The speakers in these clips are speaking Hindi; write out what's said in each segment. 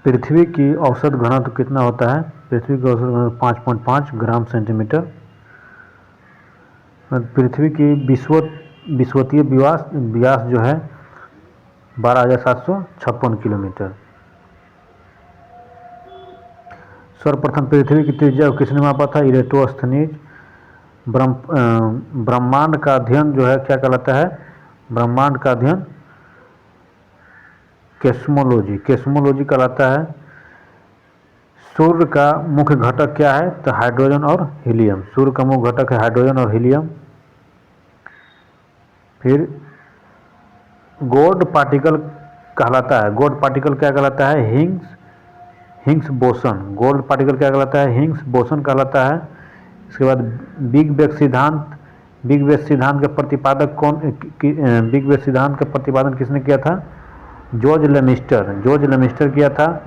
पृथ्वी की औसत घनत्व कितना होता है? पृथ्वी की औसत घनत्व 5.5 ग्राम सेंटीमीटर। पृथ्वी की विषुवतीय व्यास जो है 12,756 किलोमीटर। सर्वप्रथम पृथ्वी की त्रिज्या किसने मापा था? इरेटोस्थनीज। ब्रह्मांड का अध्ययन जो है क्या कहलाता है? ब्रह्मांड का अध्ययन केस्मोलॉजी कहलाता है। सूर्य का मुख्य घटक क्या है? तो हाइड्रोजन और हीलियम। सूर्य का मुख्य घटक है हाइड्रोजन और हीलियम। फिर गॉड पार्टिकल कहलाता है, गॉड पार्टिकल क्या कहलाता है? Higgs boson. गॉड पार्टिकल क्या कहलाता है? हिग्स बोसन कहलाता है। इसके बाद बिग बेग सिद्धांत का प्रतिपादक कौन? बिग बेग सिद्धांत का प्रतिपादन किसने किया था? जॉर्ज लेमिस्टर किया था।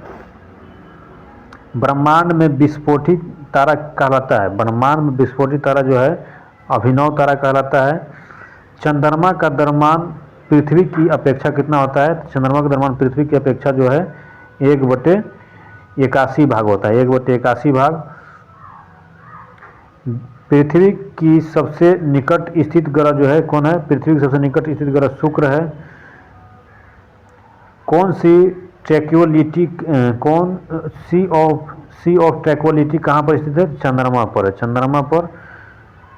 ब्रह्मांड में विस्फोटित तारा कहलाता है, ब्रह्मांड में विस्फोटित तारा जो है अभिनव तारा कहलाता है। चंद्रमा का द्रव्यमान पृथ्वी की अपेक्षा कितना होता है? चंद्रमा का द्रव्यमान पृथ्वी की अपेक्षा जो है 1/81 भाग होता है, 1/81 भाग। पृथ्वी की सबसे निकट स्थित ग्रह जो है कौन है? पृथ्वी की सबसे निकट स्थित ग्रह शुक्र है। कौन सी ट्रैक्विलिटी सी ऑफ ट्रैक्विलिटी कहाँ पर स्थित है? चंद्रमा पर है, चंद्रमा पर।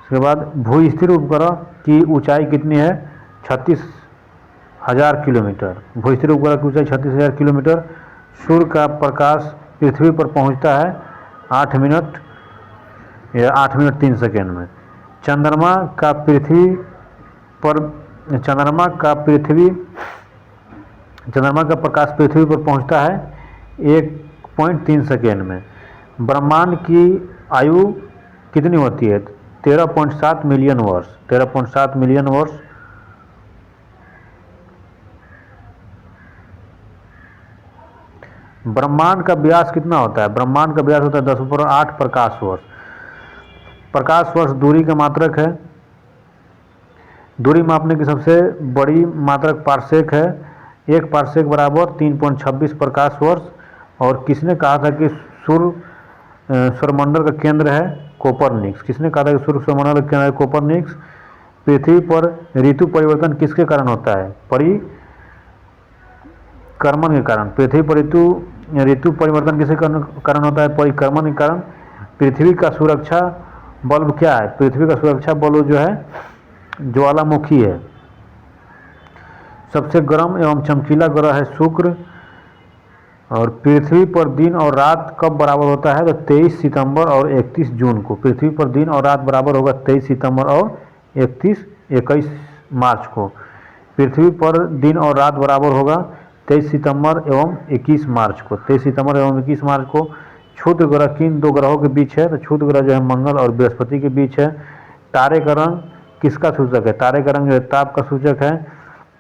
उसके बाद भू स्थिर उपग्रह की ऊंचाई कितनी है? 36,000 किलोमीटर। भू स्थिर उपग्रह की ऊंचाई 36,000 किलोमीटर। सूर्य का प्रकाश पृथ्वी पर पहुंचता है 8 मिनट या 8 मिनट 3 सेकेंड में। चंद्रमा का प्रकाश पृथ्वी पर पहुंचता है 1.3 सेकेंड में। ब्रह्मांड की आयु कितनी होती है? 13.7 मिलियन वर्ष, 13.7 मिलियन वर्ष। ब्रह्मांड का व्यास कितना होता है? ब्रह्मांड का व्यास होता है 10⁸ प्रकाश वर्ष। प्रकाश वर्ष दूरी का मात्रक है। दूरी मापने की सबसे बड़ी मात्रक पारसेक है। एक पारसेक बराबर 3.26 प्रकाश वर्ष। और किसने कहा था कि सूर्य सौरमंडल का केंद्र है? कोपरनिकस। किसने कहा था कि सूर्य सौरमंडल का केंद्र है? कोपरनिकस। पृथ्वी पर ऋतु परिवर्तन किसके कारण होता है? परिक्रमण के कारण। पृथ्वी पर ऋतु परिवर्तन किसके कारण होता है? परिक्रमण के कारण। पृथ्वी का सुरक्षा बल्ब क्या है? पृथ्वी का सुरक्षा बल्ब जो है ज्वालामुखी है। सबसे गर्म एवं चमकीला ग्रह है शुक्र। और पृथ्वी पर दिन और रात कब बराबर होता है? तो 23 सितंबर और 31 जून को। पृथ्वी पर दिन और रात बराबर होगा 23 सितंबर और 21 मार्च को। पृथ्वी पर दिन और रात बराबर होगा 23 सितंबर एवं 21 मार्च को। 23 सितंबर एवं 21 मार्च को। क्षुद्र ग्रह किन दो ग्रहों के बीच है? तो क्षुद्र ग्रह जो है मंगल और बृहस्पति के बीच है। तारे का रंग किसका सूचक है? तारे का रंग जो है ताप का सूचक है।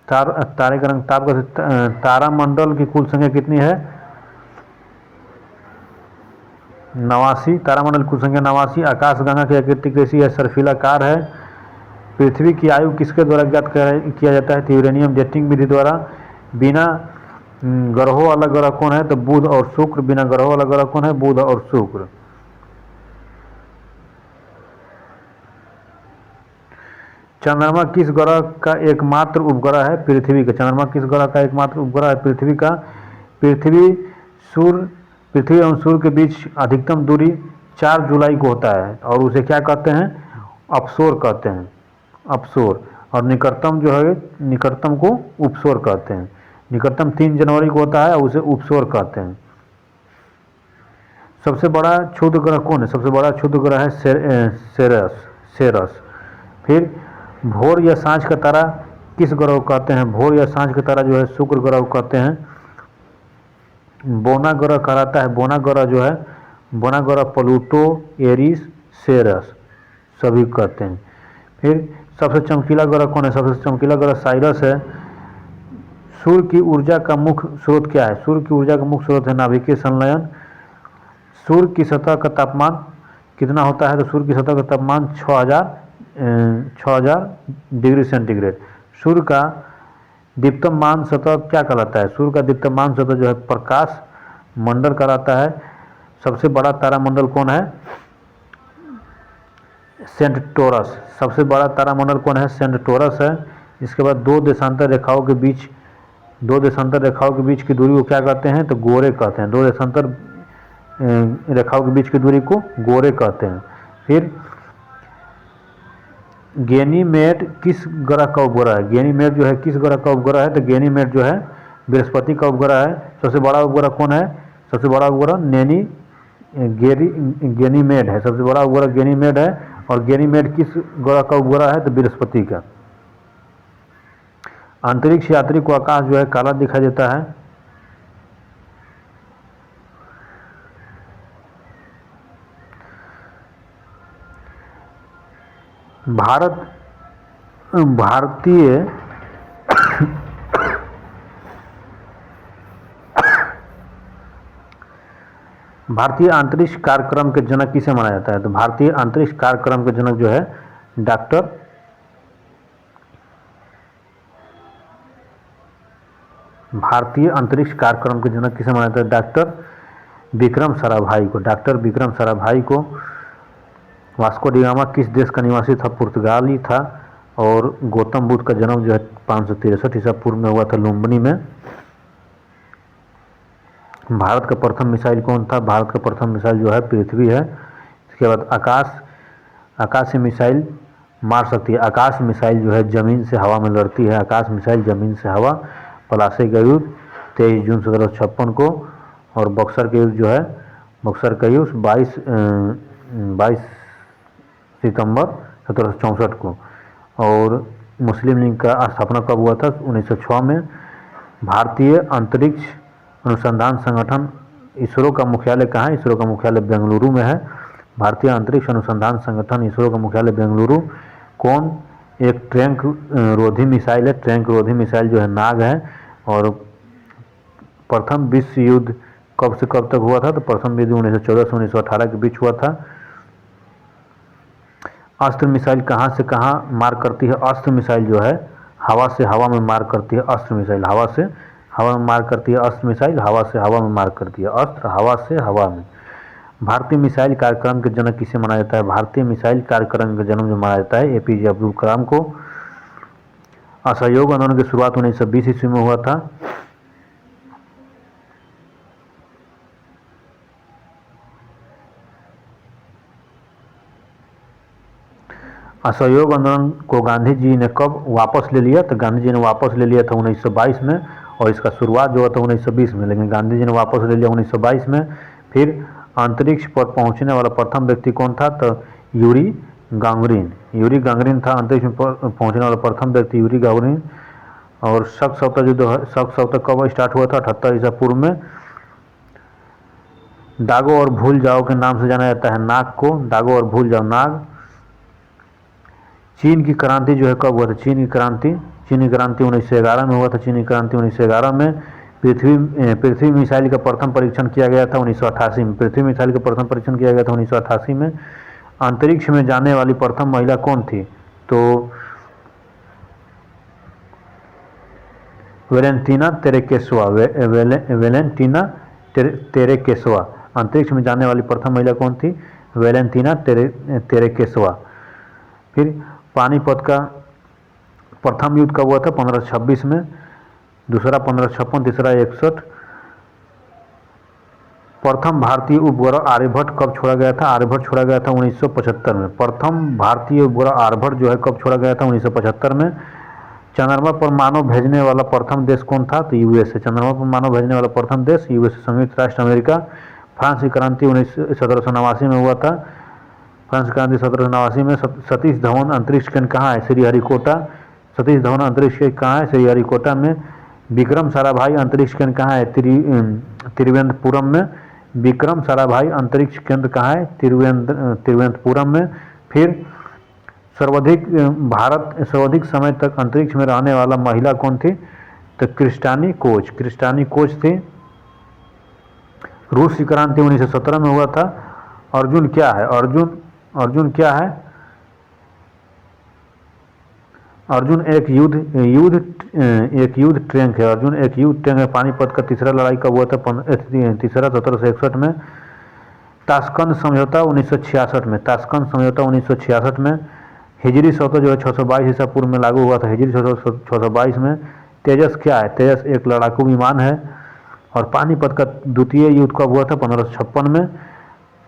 तारे का रंग ताप का। तारामंडल की कुल संख्या कितनी है? 89। तारामंडल कुल संख्या 89। आकाशगंगा की आकृति कैसी है? सर्फिलाकार है। पृथ्वी की आयु किसके द्वारा ज्ञात किया जाता है? तो यूरेनियम डेटिंग विधि द्वारा। बिना ग्रहों वाला ग्रह कौन है? तो बुध और शुक्र। बिना ग्रहों वाला ग्रह कौन है? बुध और शुक्र। चंद्रमा किस ग्रह का एकमात्र उपग्रह है? पृथ्वी का। चंद्रमा किस ग्रह का एकमात्र उपग्रह है? पृथ्वी का। पृथ्वी एवं सूर्य के बीच अधिकतम दूरी 4 जुलाई को होता है और उसे क्या कहते हैं? अपसोर कहते हैं, अपसोर। और निकटतम जो है निकटतम को उपसोर कहते हैं। निकटतम 3 जनवरी को होता है और उसे उपसोर कहते हैं। सबसे बड़ा क्षुद्र ग्रह कौन है? सबसे बड़ा क्षुद्र ग्रह है सेरस। फिर भोर या सांझ का तारा किस ग्रह को कहते हैं? भोर या सांझ का तारा जो है शुक्र ग्रह को कहते हैं। बोना ग्रह कहलाता है। बोना ग्रह जो है, बोना ग्रह प्लूटो, एरिस, सेरस सभी कहते हैं। फिर सबसे चमकीला ग्रह कौन है? सबसे चमकीला ग्रह साइरस है। सूर्य की ऊर्जा का मुख्य स्रोत क्या है? सूर्य की ऊर्जा का मुख्य स्रोत है नाभिकीय संलयन। सूर्य की सतह का तापमान कितना होता है? तो सूर्य की सतह का तापमान 6000 डिग्री सेंटीग्रेड। सूर्य का दीप्तमान सतह क्या कहलाता है? सूर्य का दीप्तमान सतह जो है मंडल कहलाता है। सबसे बड़ा तारामंडल कौन है? सेंटोरस। सबसे बड़ा तारामंडल कौन है? सेंटोरस है। इसके बाद दो देशांतर रेखाओं के बीच की दूरी को क्या कहते हैं? तो गोरे कहते हैं। दो देशांतर रेखाओं के बीच की दूरी को गोरे कहते हैं। फिर गैनीमेड किस ग्रह का उपग्रह है? गैनीमेड जो है किस ग्रह का उपग्रह है? तो गैनीमेड जो है बृहस्पति का उपग्रह है। सबसे बड़ा उपग्रह कौन है? सबसे बड़ा उपग्रह गैनीमेड है। सबसे बड़ा उपग्रह गैनीमेड है। और गैनीमेड किस ग्रह का उपग्रह है? तो बृहस्पति का। अंतरिक्ष यात्री को आकाश जो है काला दिखाई देता है। भारतीय अंतरिक्ष कार्यक्रम के जनक किसे माना जाता है? तो भारतीय अंतरिक्ष कार्यक्रम के जनक जो है भारतीय अंतरिक्ष कार्यक्रम के जनक किसे माना जाता है? डॉक्टर विक्रम साराभाई को। डॉक्टर विक्रम साराभाई को। वास्को डी गामा किस देश का निवासी था? पुर्तगाली था। और गौतम बुद्ध का जन्म जो है 563 ईसा पूर्व में हुआ था लुम्बिनी में। भारत का प्रथम मिसाइल कौन था? भारत का प्रथम मिसाइल जो है पृथ्वी है। इसके बाद आकाश मिसाइल मार सकती है। आकाश मिसाइल जो है जमीन से हवा में लड़ती है। आकाश मिसाइल जमीन से हवा। पलासी का युद्ध 23 जून 1756 को। और बक्सर का युद्ध जो है 22 सितंबर 1764 को। और मुस्लिम लीग का स्थापना कब हुआ था? 1906 में। भारतीय अंतरिक्ष अनुसंधान संगठन इसरो का मुख्यालय कहाँ है? इसरो का मुख्यालय बेंगलुरु में है। भारतीय अंतरिक्ष अनुसंधान संगठन इसरो का मुख्यालय बेंगलुरु। कौन? एक ट्रैंक रोधी मिसाइल है। ट्रैंक रोधी मिसाइल जो है नाग है। और प्रथम विश्व युद्ध कब से कब तक हुआ था? तो प्रथम युद्ध 1914 से 1918 के बीच हुआ था। अस्त्र मिसाइल कहाँ से कहाँ मार करती है? अस्त्र मिसाइल जो है हवा से हवा में मार करती है। अस्त्र मिसाइल हवा से हवा में मार करती है। अस्त्र मिसाइल हवा से हवा में मार करती है। अस्त्र हवा से हवा में। भारतीय मिसाइल कार्यक्रम के जनक किसे माना जाता है? भारतीय मिसाइल कार्यक्रम का जन्म जो माना जाता है एपीजे अब्दुल कलाम को। असहयोग आंदोलन की शुरुआत 1920 ईस्वी में हुआ था। असहयोग आंदोलन को गांधी जी ने कब वापस ले लिया? तो गांधी जी ने वापस ले लिया था 1922 में। और इसका शुरुआत जो हुआ था 1920 में। लेकिन गांधी जी ने वापस ले लिया 1922 में। फिर अंतरिक्ष पर पहुंचने वाला प्रथम व्यक्ति कौन था? तो यूरी गांगरिन था अंतरिक्ष में पहुंचने वाला प्रथम व्यक्ति यूरी गांगरिन। और शक सप्ताह कब स्टार्ट हुआ था? 78 ईसा पूर्व में। दागो और भूल जाओ के नाम से जाना जाता है नाग को। दागो और भूल जाओ नाग। चीन की क्रांति जो है कब हुआ था? चीन की क्रांति 1911 में हुआ था। चीन की क्रांति 1911 में। पृथ्वी मिसाइल का प्रथम परीक्षण किया गया था 1988 में। पृथ्वी मिसाइल का प्रथम परीक्षण किया गया था 1988 में। अंतरिक्ष में जाने वाली प्रथम महिला कौन थी? तो वेलेंटीना तेरेकेसवा। अंतरिक्ष में जाने वाली प्रथम महिला कौन थी? वेलेंटीना तेरेकेसवा। फिर पानीपत का प्रथम युद्ध कब हुआ था? 1526 में। दूसरा 1556, तीसरा 61। प्रथम भारतीय उपग्रह आर्यभट्ट कब छोड़ा गया था? आर्यभट्ट छोड़ा गया था 1975 में। प्रथम भारतीय उपग्रह आर्यभट्ट जो है कब छोड़ा गया था? 1975 में। चंद्रमा पर मानव भेजने वाला प्रथम देश कौन था? तो यूएसए। चंद्रमा पर मानव भेजने वाला प्रथम देश यूएसए, संयुक्त राष्ट्र अमेरिका। फ्रांस की क्रांति 1789 में हुआ था। फ्रांस की क्रांति 1789 में। सतीश धवन अंतरिक्ष केंद्र कहाँ है? श्रीहरिकोटा। सतीश धवन अंतरिक्ष केंद्र कहाँ है? श्रीहरिकोटा में। विक्रम साराभाई अंतरिक्ष केंद्र कहाँ है? तिरुवनंतपुरम में। विक्रम साराभाई अंतरिक्ष केंद्र कहाँ है? तिरुवनंतपुरम में। फिर सर्वाधिक समय तक अंतरिक्ष में रहने वाला महिला कौन थी? तो क्रिस्टानी कोच थी। रूस की क्रांति 1917 में हुआ था। अर्जुन क्या है? अर्जुन क्या है? अर्जुन एक युद्ध टैंक है। अर्जुन एक युद्ध टैंक है। पानीपत का तीसरा लड़ाई कब हुआ था? तीसरा 1761 में। ताशकंद समझौता 1966 में। ताशकंद समझौता 1966 में। हिजरी सौदा जो है 622 ईसा पूर्व में लागू हुआ था। हिजरी 622 में। तेजस क्या है? तेजस एक लड़ाकू विमान है। और पानीपत का द्वितीय युद्ध कब हुआ था? 1556 में।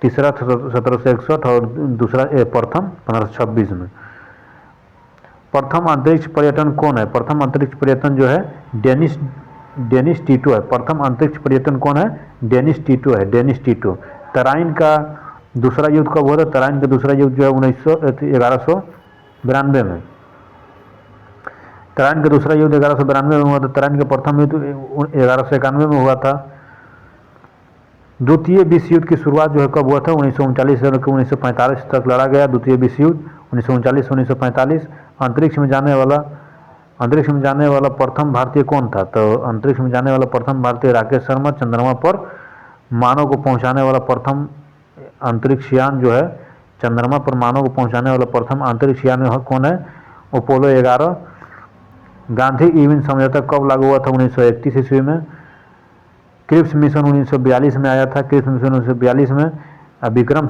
तीसरा 1761 और दूसरा प्रथम 1526 में। प्रथम अंतरिक्ष पर्यटन कौन है? प्रथम अंतरिक्ष पर्यटन जो है डेनिस टीटो है। प्रथम अंतरिक्ष पर्यटन कौन है? डेनिस टीटो है। डेनिस टीटो। तराइन का दूसरा युद्ध कब हुआ था? तराइन का दूसरा युद्ध जो है 1192 में। तराइन का दूसरा युद्ध 1192 में हुआ था। तराइन का प्रथम युद्ध 1191 में हुआ था। द्वितीय विश्व युद्ध की शुरुआत जो है कब हुआ था? 1939 से 1945 तक लड़ा गया द्वितीय विश्व युद्ध, 1939 से 1945। अंतरिक्ष में जाने वाला प्रथम भारतीय कौन था? तो अंतरिक्ष में जाने वाला प्रथम भारतीय राकेश शर्मा। चंद्रमा पर मानव को पहुंचाने वाला प्रथम अंतरिक्ष यान जो है, चंद्रमा पर मानव को पहुंचाने वाला प्रथम अंतरिक्ष यान कौन है? अपोलो 11। गांधी इविन समझौता कब लागू हुआ था? 1931 ईस्वी में। क्रिप्स मिशन 1942 में आया था। क्रिप्स मिशन 1942 में। विक्रम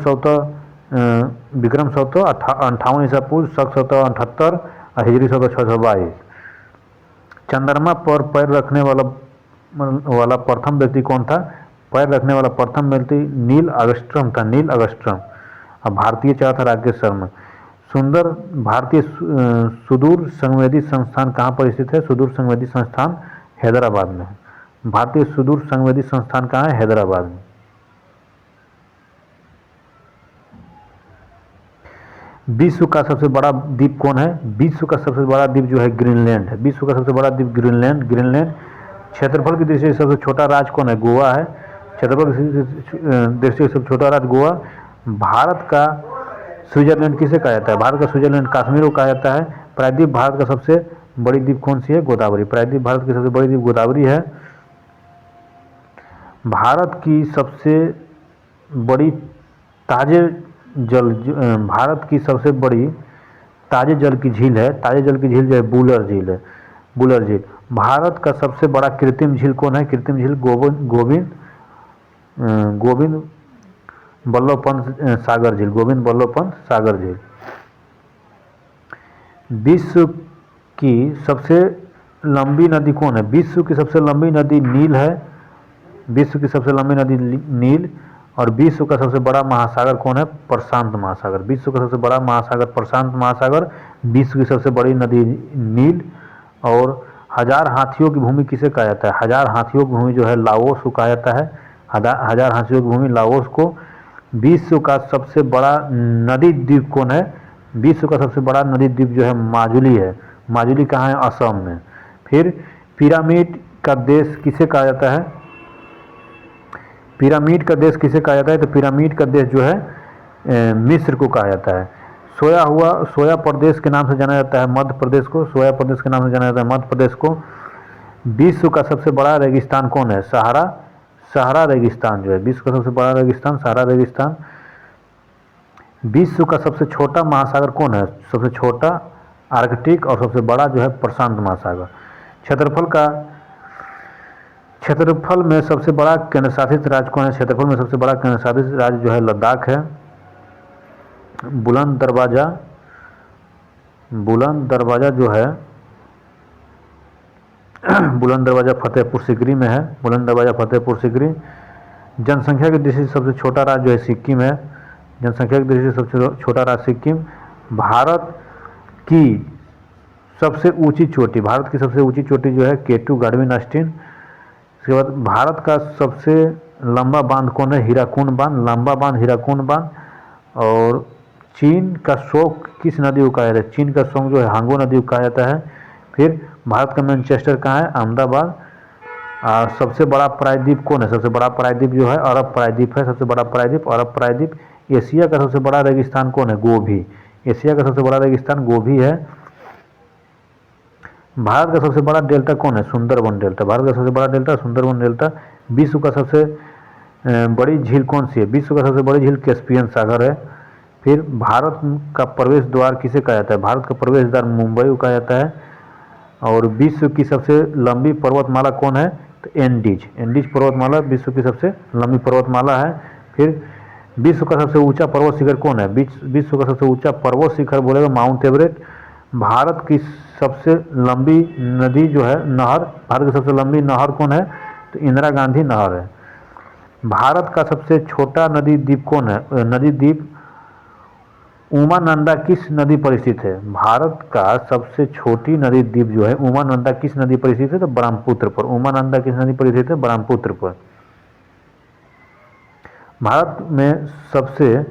सौता 58 ईसा पूर्व, शक सौता 78 और हिजरी सौता 622। चंद्रमा पर पैर रखने वाला प्रथम व्यक्ति कौन था? पैर रखने वाला प्रथम व्यक्ति नील आर्मस्ट्रांग था। Neil Armstrong. और भारतीय चला था राकेश शर्मा। सुंदर भारतीय सुदूर संवेदी संस्थान कहाँ पर स्थित है? सुदूर संवेदी संस्थान हैदराबाद में है। भारतीय सुदूर संवेदी संस्थान कहाँ है? हैदराबाद में। विश्व का सबसे बड़ा द्वीप कौन है? विश्व का सबसे बड़ा द्वीप जो है ग्रीनलैंड है। विश्व का सबसे बड़ा द्वीप ग्रीनलैंड। क्षेत्रफल की दृष्टि से सबसे छोटा राज्य कौन है? गोवा है। क्षेत्रफल की दृष्टि से सबसे छोटा राज्य गोवा। भारत का स्विट्जरलैंड किसे कहा जाता है? भारत का स्विट्जरलैंड कश्मीर को कहा जाता है। प्रायद्वीप भारत का सबसे बड़ी द्वीप कौन सी है? गोदावरी। प्रायद्वीप भारत की सबसे बड़ी द्वीप गोदावरी है। भारत की सबसे बड़ी ताजे जल की झील है। ताजे जल की झील जो है बुलर झील है। बुलर झील। भारत का सबसे बड़ा कृत्रिम झील कौन है? कृत्रिम झील गोविंद बल्लभ पंत सागर झील। गोविंद बल्लभ पंत सागर झील। विश्व की सबसे लंबी नदी कौन है? विश्व की सबसे लंबी नदी नील है। विश्व की सबसे लंबी नदी नील। और विश्व का सबसे बड़ा महासागर कौन है? प्रशांत महासागर। विश्व का सबसे बड़ा महासागर प्रशांत महासागर। विश्व की सबसे बड़ी नदी नील। और हजार हाथियों की भूमि किसे कहा जाता है? हजार हाथियों की भूमि जो है लाओस को कहा जाता है। हजार हाथियों की भूमि लाओस को। विश्व का सबसे बड़ा नदी द्वीप कौन है? विश्व का सबसे बड़ा नदी द्वीप जो है माजुली है। माजुली कहाँ है? असम में। फिर पिरामिड का देश किसे कहा जाता है? पिरामिड का देश किसे कहा जाता है? तो पिरामिड का देश जो है मिस्र को कहा जाता है। सोया प्रदेश के नाम से जाना जाता है मध्य प्रदेश को। सोया प्रदेश के नाम से जाना जाता है मध्य प्रदेश को। विश्व का सबसे बड़ा रेगिस्तान कौन है? सहारा रेगिस्तान जो है। विश्व का सबसे बड़ा रेगिस्तान सहारा रेगिस्तान। विश्व का सबसे छोटा महासागर कौन है? सबसे छोटा आर्कटिक और सबसे बड़ा जो है प्रशांत महासागर। क्षेत्रफल में सबसे बड़ा केंद्रशासित राज्य कौन है? क्षेत्रफल में सबसे बड़ा केंद्रशासित राज्य जो है लद्दाख है। बुलंद दरवाजा जो है बुलंद दरवाजा फतेहपुर सीकरी में है। बुलंद दरवाजा फतेहपुर सीकरी। जनसंख्या की दृष्टि से सबसे छोटा राज्य जो है सिक्किम है। जनसंख्या की दृष्टि से सबसे छोटा राज्य सिक्किम। भारत की सबसे ऊंची चोटी जो है केटू गाडविन अस्टीन। इसके बाद भारत का सबसे लंबा बांध कौन है? हीराकुंड बांध। लंबा बांध हीराकुंड बांध। और चीन का शोक किस नदी को कहा जाता है? चीन का शोक जो है हांगो नदी को कहा जाता है। फिर भारत का मैनचेस्टर कहाँ है? अहमदाबाद। और सबसे बड़ा प्रायद्वीप कौन है? सबसे बड़ा प्रायद्वीप जो है अरब प्रायद्वीप है। सबसे बड़ा प्रायद्वीप अरब प्रायद्वीप। एशिया का सबसे बड़ा रेगिस्तान कौन है? गोभी। एशिया का सबसे बड़ा रेगिस्तान गोभी है। भारत का सबसे बड़ा डेल्टा कौन है? सुंदरबन डेल्टा। भारत का सबसे बड़ा डेल्टा सुंदरबन डेल्टा। विश्व का सबसे बड़ी झील कौन सी है? विश्व का सबसे बड़ी झील कैस्पियन सागर है। फिर भारत का प्रवेश द्वार किसे कहा जाता है? भारत का प्रवेश द्वार मुंबई को कहा जाता है। और विश्व की सबसे लंबी पर्वतमाला कौन है? तो एंडीज, एंडीज पर्वतमाला विश्व की सबसे लंबी पर्वतमाला है। फिर विश्व का सबसे ऊंचा पर्वत शिखर कौन है? विश्व का सबसे ऊंचा पर्वत शिखर बोलेगा माउंट एवरेस्ट। भारत की सबसे लंबी नदी जो है, नहर, भारत की सबसे लंबी नहर कौन है? तो इंदिरा गांधी नहर है। भारत का सबसे छोटा नदी द्वीप कौन है? नदी द्वीप उमानंदा किस नदी पर स्थित है? भारत का सबसे छोटी नदी द्वीप जो है उमानंदा किस नदी पर स्थित है? तो ब्रह्मपुत्र पर। उमानंदा किस नदी पर स्थित है? ब्रह्मपुत्र पर। भारत में सबसे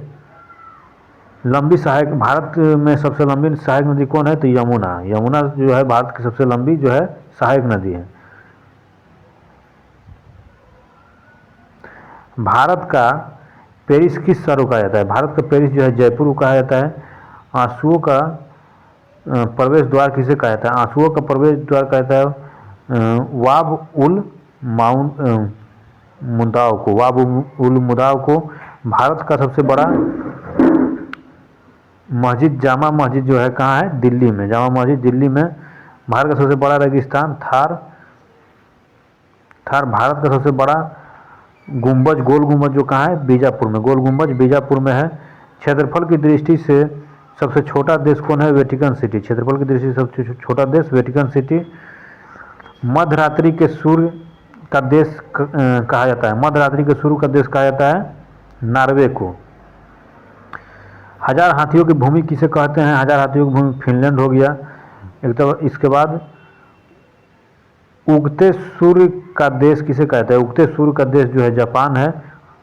लंबी सहायक, भारत में सबसे लंबी सहायक नदी कौन है? तो यमुना। यमुना जो है भारत की सबसे लंबी जो है सहायक नदी है। भारत का पेरिस किस शहर को कहा जाता है? भारत का पेरिस जो है जयपुर को कहा जाता है। आंसुओं का प्रवेश द्वार किसे कहा जाता है? आंसुओं का प्रवेश द्वार कहा जाता है वाब उल माउंट मुदाव को। वाब उल मुदाव को। भारत का सबसे बड़ा मस्जिद जामा मस्जिद जो है कहाँ है? दिल्ली में। जामा मस्जिद दिल्ली में। भारत का सबसे बड़ा रेगिस्तान थार। थार भारत का सबसे बड़ा गुंबज, गोल गुंबज जो कहाँ है? बीजापुर में। गोल गुंबज बीजापुर में है। क्षेत्रफल की दृष्टि से सबसे छोटा देश कौन है? Vatican city. क्षेत्रफल की दृष्टि से सबसे छोटा देश वेटिकन सिटी। मध्यरात्रि के सूर्य का देश कहा जाता है? मध्यरात्रि के सूर्य का देश कहा जाता है नॉर्वे को। हजार हाथियों की भूमि किसे कहते हैं? हजार हाथियों की भूमि फिनलैंड हो गया। एक तो इसके बाद उगते सूर्य का देश किसे कहते हैं? उगते सूर्य का देश जो है जापान है।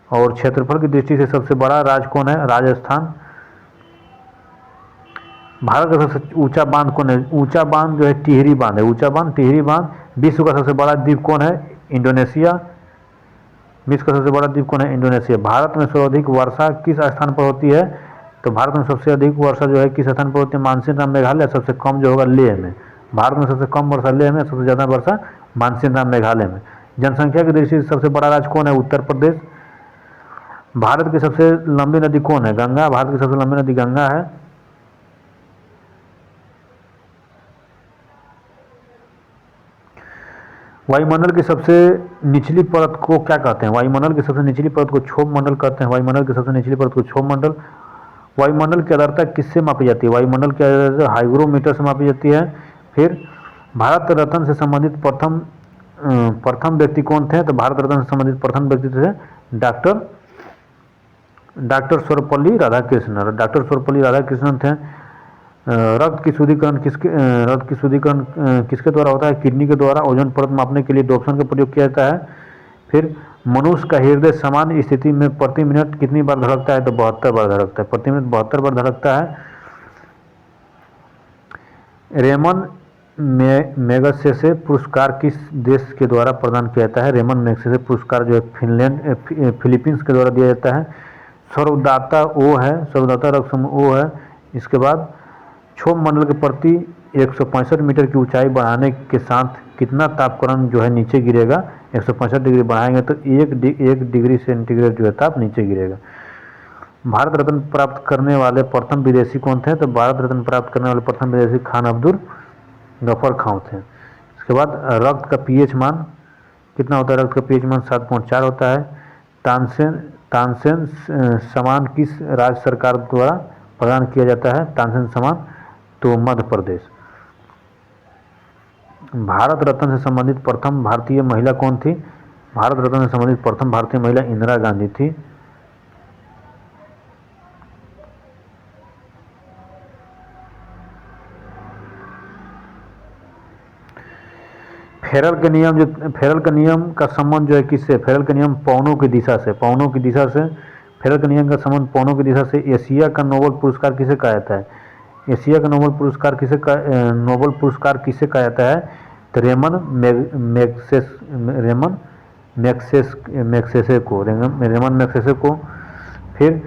और क्षेत्रफल की दृष्टि से सबसे बड़ा राज्य कौन है? राजस्थान। भारत का सबसे ऊंचा बांध कौन है? ऊंचा बांध जो है टिहरी बांध है। ऊंचा बांध टिहरी बांध। विश्व का सबसे बड़ा द्वीप कौन है? इंडोनेशिया। विश्व का सबसे बड़ा द्वीप कौन है? इंडोनेशिया। भारत में सर्वाधिक वर्षा किस स्थान पर होती है? तो भारत में सबसे अधिक वर्षा जो है किस स्थान पर होती है? मानसीन राम मेघालय। सबसे कम जो होगा लेह में। भारत में सबसे कम वर्षा लेह में, सबसे ज़्यादा वर्षा मानसीन राम मेघालय में। जनसंख्या की दृष्टि से सबसे बड़ा राज्य कौन है? उत्तर प्रदेश। भारत की सबसे लंबी नदी कौन है? गंगा। भारत की सबसे लंबी नदी गंगा है। वायुमंडल की सबसे निचली परत को क्या कहते हैं? वायुमंडल की सबसे निचली परत को क्षोभ मंडल कहते हैं। वायुमंडल की सबसे निचली परत को क्षोभ मंडल। वायुमंडल की आर्द्रता किससे मापी जाती है? वायुमंडल की आर्द्रता हाइग्रोमीटर से मापी जाती है। फिर भारत रत्न से संबंधित प्रथम व्यक्ति कौन थे? तो भारत रत्न से संबंधित प्रथम व्यक्ति थे डॉक्टर सर्वपल्ली राधाकृष्णन। डॉक्टर सर्वपल्ली राधाकृष्णन थे। रक्त की शुद्धिकरण किसके द्वारा होता है? किडनी के द्वारा। ओजोन परत मापने के लिए डोप्सन का प्रयोग किया जाता है। फिर मनुष्य का हृदय सामान्य स्थिति में प्रति मिनट कितनी बार धड़कता है? तो 72 बार धड़कता है। प्रति मिनट 72 बार धड़कता है। रेमन मैगसेसे पुरस्कार किस देश के द्वारा प्रदान किया जाता है? रेमन मैगसेसे पुरस्कार जो है फिलीपींस के द्वारा दिया जाता है। सर्वदाता ओ है, सर्वदाता रक्त समूह ओ है। इसके बाद क्षोभ मंडल के प्रति 165 मीटर की ऊंचाई बढ़ाने के साथ कितना तापक्रम जो है नीचे गिरेगा? 165 डिग्री बढ़ाएंगे तो 1 डिग्री सेंटीग्रेड जो है ताप नीचे गिरेगा। भारत रत्न प्राप्त करने वाले प्रथम विदेशी कौन थे? तो भारत रत्न प्राप्त करने वाले प्रथम विदेशी खान अब्दुल गफर खां थे। इसके बाद रक्त का पीएच मान कितना होता है? रक्त का पीएच मान 7.4 होता है। तानसेन सम्मान किस राज्य सरकार द्वारा प्रदान किया जाता है? तानसेन सम्मान तो मध्य प्रदेश। भारत रत्न से संबंधित प्रथम भारतीय महिला कौन थी? भारत रत्न से संबंधित प्रथम भारतीय महिला इंदिरा गांधी थी। फेरल का नियम का संबंध जो है किससे? फेरल का नियम पवनों की दिशा से। फेरल का नियम का संबंध पवनों की दिशा से। एशिया का नोबेल पुरस्कार किसे कहा जाता है? एशिया का नोबेल पुरस्कार किसे कहा जाता है? तो रेमन मैग्सेसे को। फिर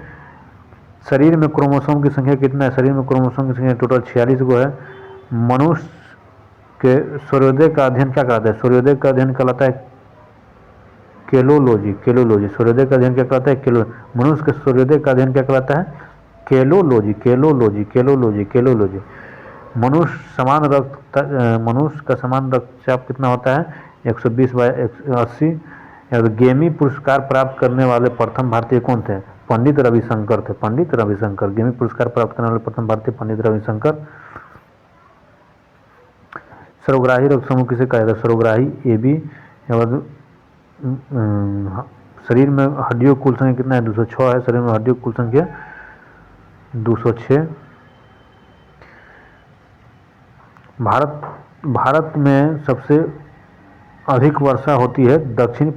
शरीर में क्रोमोसोम की संख्या कितना है? शरीर में क्रोमोसोम की संख्या टोटल 46 को है। मनुष्य के सूर्योदय का अध्ययन क्या कहलाता है? सूर्योदय का अध्ययन कहलाता है केलोलॉजी। सूर्योदय का अध्ययन क्या कहलाता है? मनुष्य के सूर्योदय का अध्ययन क्या कहलाता है? केलोलॉजी केलोलॉजी केलोलॉजी केलोलॉजी। मनुष्य का समान रक्तचाप कितना होता है? 120/80। और गेमी पुरस्कार प्राप्त करने वाले प्रथम भारतीय कौन थे? पंडित रविशंकर थे। पंडित रविशंकर गेमी पुरस्कार प्राप्त करने वाले प्रथम भारतीय पंडित रविशंकर। सर्वग्राही रक्त समूह किसे कहा जाता है? सर्वग्राही AB। शरीर में हड्डियों कुल संख्या कितना है? 206 है। शरीर में हड्डियों कुल संख्या 206। भारत में सबसे अधिक वर्षा होती है दक्षिण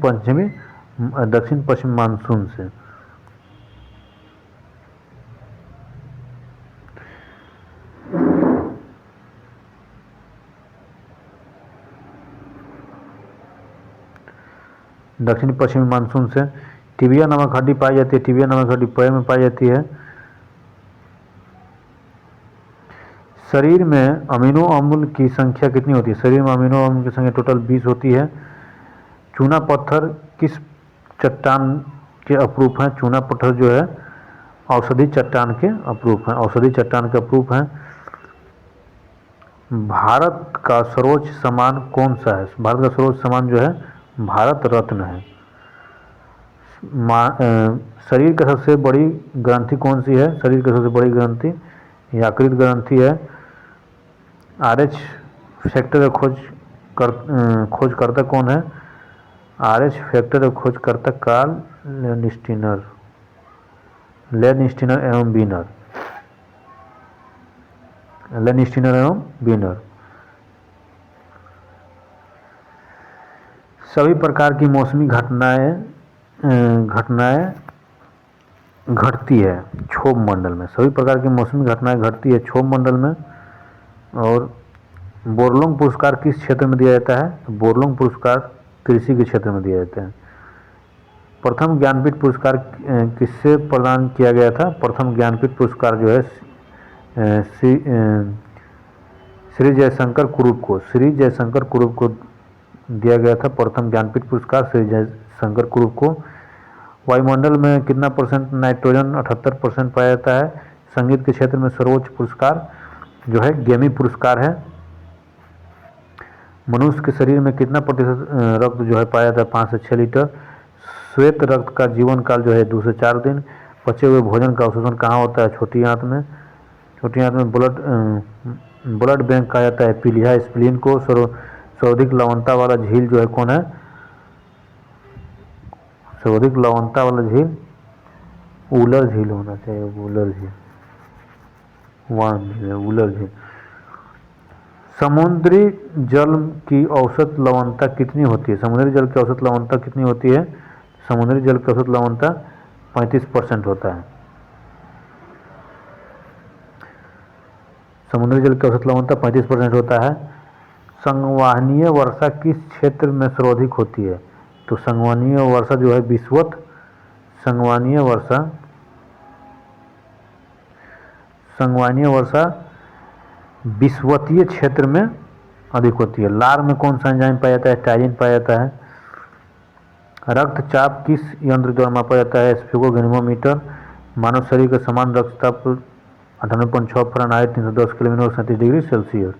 पश्चिम मानसून से। दक्षिण पश्चिमी मानसून से। टिबिया नामक हड्डी पाई जाती है। टिबिया नामक हड्डी पैर में पाई जाती है। शरीर में अमीनो अम्ल की संख्या कितनी होती है? शरीर में अमीनो अम्ल की संख्या टोटल 20 होती है। चूना पत्थर किस चट्टान के अपरूप हैं? चूना पत्थर जो है औषधि चट्टान के अपरूप हैं। औषधि चट्टान के अपरूप हैं। भारत का सर्वोच्च सम्मान कौन सा है? भारत का सर्वोच्च सम्मान जो है भारत रत्न है। शरीर की सबसे बड़ी ग्रंथि कौन सी है? शरीर की सबसे बड़ी ग्रंथि यकृत ग्रंथि है। RH फैक्टर का खोजकर्ता कौन है? RH फैक्टर का खोजकर्ता कार्ल लेनिस्टीनर एवं बीनर। सभी प्रकार की मौसमी घटनाएं घटती है क्षोभ मंडल में। सभी प्रकार की मौसमी घटनाएं घटती है क्षोभ मंडल में। और बोरलोंग पुरस्कार किस क्षेत्र में दिया जाता है? बोरलोंग पुरस्कार कृषि के क्षेत्र में दिया जाता है। प्रथम ज्ञानपीठ पुरस्कार किससे प्रदान किया गया था? प्रथम ज्ञानपीठ पुरस्कार जो है श्री जयशंकर कुरूप को दिया गया था। प्रथम ज्ञानपीठ पुरस्कार श्री जयशंकर कुरूप को। वायुमंडल में कितना % नाइट्रोजन? 78% पाया जाता है। संगीत के क्षेत्र में सर्वोच्च पुरस्कार जो है गेमी पुरस्कार है। मनुष्य के शरीर में कितना प्रतिशत रक्त जो है पाया जाता है? 5 से 6 लीटर। श्वेत रक्त का जीवन काल जो है 2 से 4 दिन। पचे हुए भोजन का अवशोषण कहाँ होता है? छोटी आंत में। छोटी आंत में ब्लड बैंक कहा जाता है पीलिया स्प्लीन को। सर्वाधिक लवणता वाला झील जो है कौन है? सर्वाधिक लवणता वाला झील वूलर झील होना चाहिए। वूलर झील। समुद्री जल की औसत लवणता कितनी होती है? समुद्री जल की औसत लवणता कितनी होती है? समुद्री जल की औसत लवणता 35% होता है। समुद्री जल की औसत लवणता 35% होता है। संवहनीय वर्षा किस क्षेत्र में सर्वाधिक होती है? तो संवहनीय वर्षा जो है संवहनीय वर्षा विषुवतीय क्षेत्र में अधिक होती है। लार में कौन सा एंजाइम पाया जाता है? टाइरिन पाया जाता है। रक्तचाप किस यंत्र द्वारा मापा जाता है? स्फिगोगैनेमोमीटर। मानव शरीर का समान रक्तचाप 98.6 फ़ारेनहाइट 310 केल्विन और 37 डिग्री सेल्सियस।